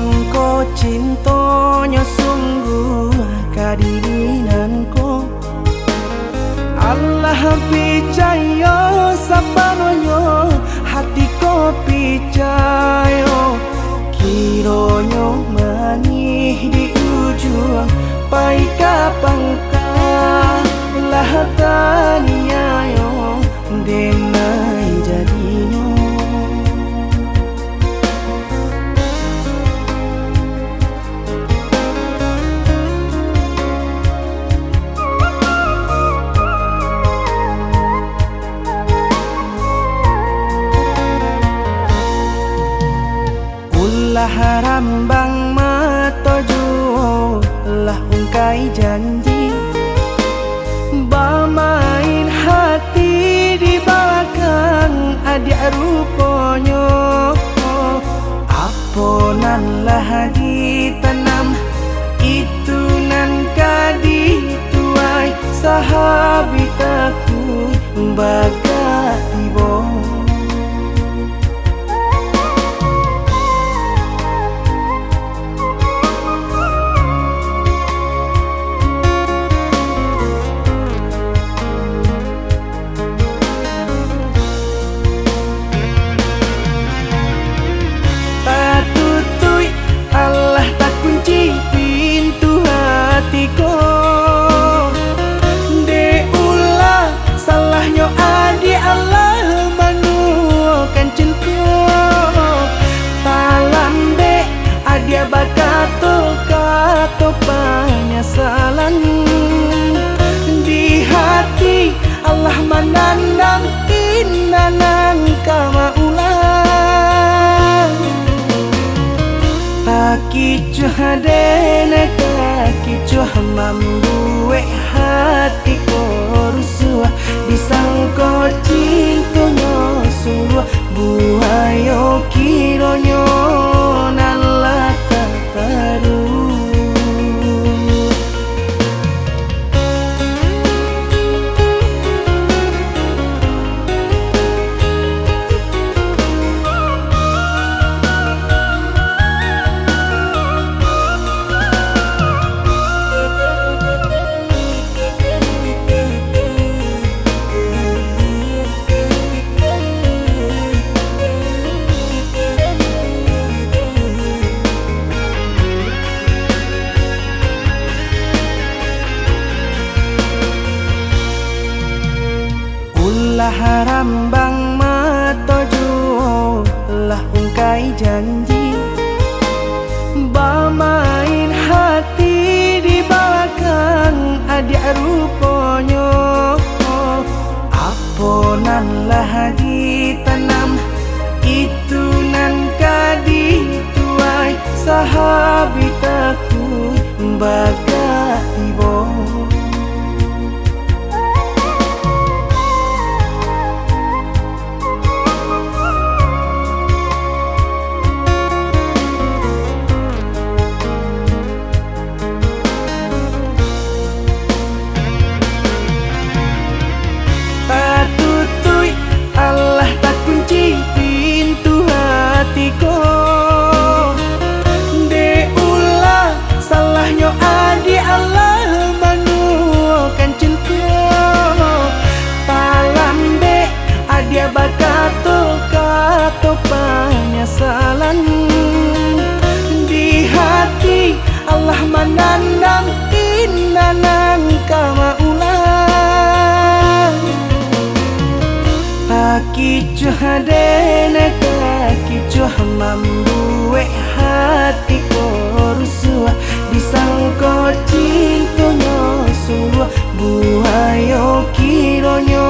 Disangko cintonyo sungguh kadirinanku, Allah picayo sapanonyo hatiko picayo. Kironyo manih di ujung pai kapangka lah taniayo denai jadinyo. Ulah rambang matoju lah ungkai janji, bamain hati di belakang adik ruponyo. Aponan lah ditanam itu nan kadi tuai sahabitaku baga ibo. Dia bakato penyesalan di hati, Allah menandang indanan kama ulang. Pakicuh hadene kakicuh membuat hatiku rusuh, disangko cintonyo sungguh buayo kironyo nalah baru. Lah rambang matoju lah ungkai janji, bamain hati di belakang adik ruponyo. Aponan lah ditanam itu nan kadi tuai sahabitaku baga ibo. Allah tak kunci pintu hatiku, de ulah salahnya adi Allah manukan cinta. Palambe adia bakato penyesalan di hati, Allah menandang indanan kama ulang. Pakicuh hadene kakicuh membuat hatiku rusuh, disangko cintonyo sungguh buayo kironyo